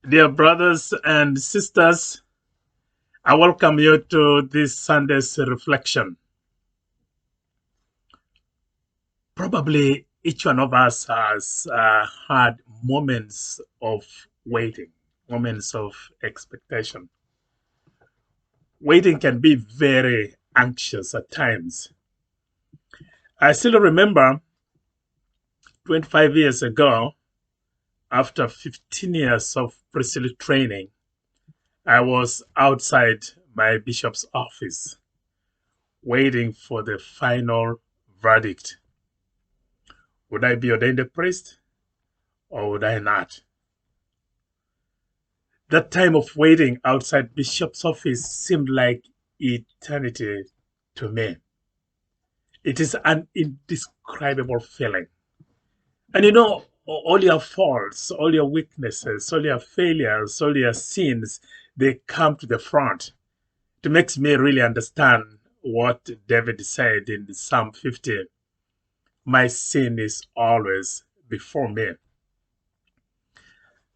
Dear brothers and sisters, I welcome you to this Sunday's reflection. Probably each one of us has had moments of waiting, moments of expectation. Waiting can be very anxious at times. I still remember 25 years ago, after 15 years of priestly training, I was outside my bishop's office waiting for the final verdict. Would I be ordained a priest or would I not? That time of waiting outside bishop's office seemed like eternity to me. It is an indescribable feeling. And you know, all your faults, all your weaknesses, all your failures, all your sins, they come to the front. It makes me really understand what David said in Psalm 50. My sin is always before me.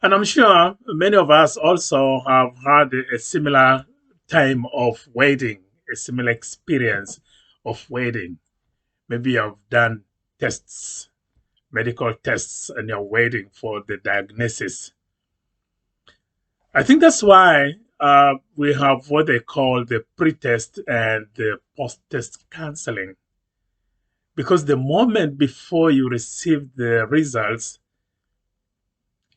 And I'm sure many of us also have had a similar time of waiting, a similar experience of waiting. Maybe you have done tests, medical tests, and you're waiting for the diagnosis. I think that's why we have what they call the pre-test and the post-test counseling. Because the moment before you receive the results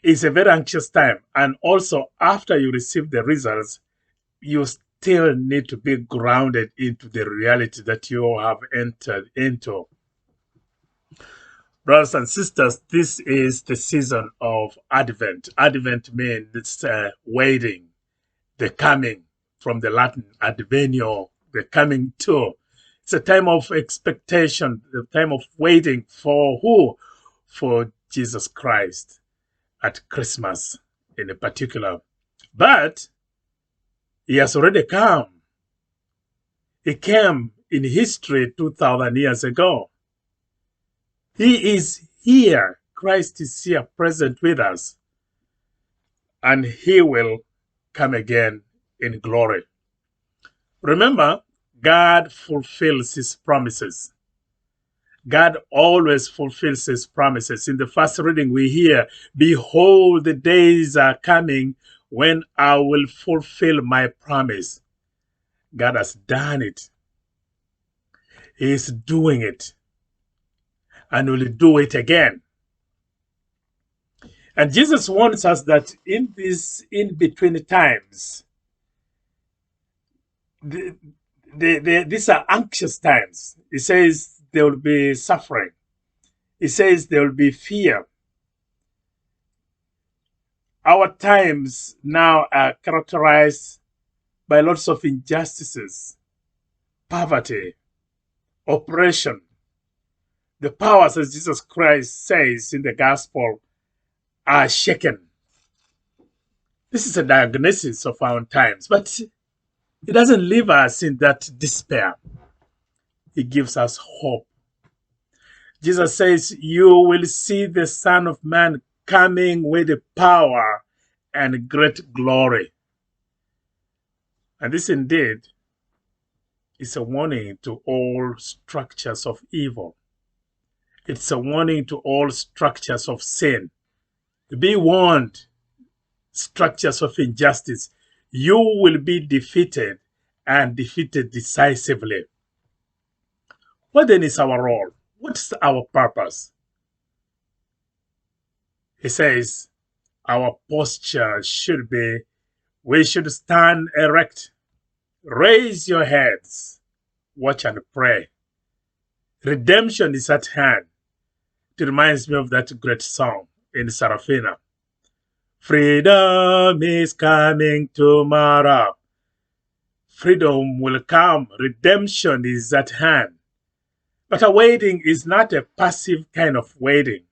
is a very anxious time. And also after you receive the results, you still need to be grounded into the reality that you have entered into. Brothers and sisters, this is the season of Advent. Advent means waiting, the coming, from the Latin advenio, the coming to. It's a time of expectation, the time of waiting for who? For Jesus Christ at Christmas in particular. But he has already come. He came in history 2,000 years ago. He is here. Christ is here, present with us. And he will come again in glory. Remember, God fulfills his promises. God always fulfills his promises. In the first reading we hear, behold, the days are coming when I will fulfill my promise. God has done it. He is doing it. And will do it again. And Jesus warns us that in these in-between times, these are anxious times. He says there will be suffering. He says there will be fear. Our times now are characterized by lots of injustices, poverty, oppression. The powers, as Jesus Christ says in the gospel, are shaken. This is a diagnosis of our times, but it doesn't leave us in that despair. It gives us hope. Jesus says, you will see the Son of Man coming with power and great glory. And this indeed is a warning to all structures of evil. It's a warning to all structures of sin. Be warned, structures of injustice. You will be defeated and defeated decisively. What then is our role? What's our purpose? He says our posture should be, we should stand erect, raise your heads, watch and pray. Redemption is at hand. It reminds me of that great song in Serafina. Freedom is coming tomorrow. Freedom will come. Redemption is at hand. But a waiting is not a passive kind of waiting.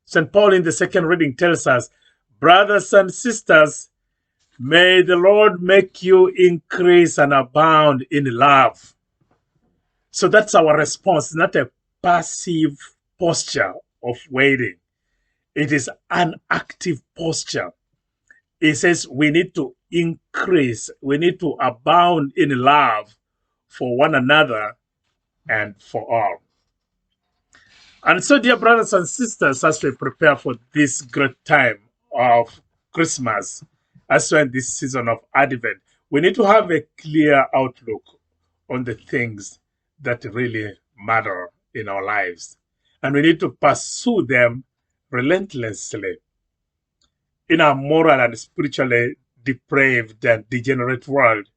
St. Paul in the second reading tells us, brothers and sisters, may the Lord make you increase and abound in love. So that's our response, not a passive posture of waiting. It is an active posture. He says we need to increase, we need to abound in love for one another and for all. And so, dear brothers and sisters, as we prepare for this great time of Christmas, as well in this season of Advent, we need to have a clear outlook on the things that really matter in our lives. And we need to pursue them relentlessly. In our moral and spiritually depraved and degenerate world,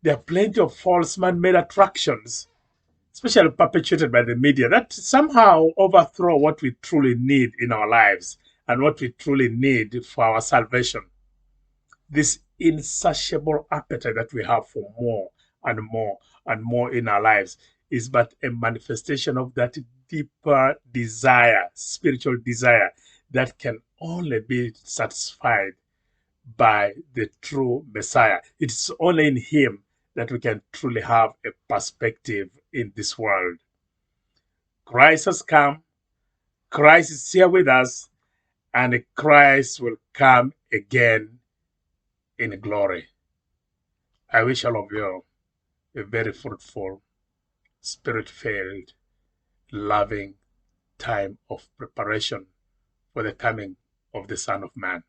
there are plenty of false man-made attractions, especially perpetuated by the media, that somehow overthrow what we truly need in our lives and what we truly need for our salvation. This insatiable appetite that we have for more and more and more in our lives is but a manifestation of that deeper desire, spiritual desire, that can only be satisfied by the true Messiah. It's only in Him that we can truly have a perspective in this world. Christ has come, Christ is here with us, and Christ will come again in glory. I wish all of you a very fruitful, spirit-filled, loving time of preparation for the coming of the Son of Man.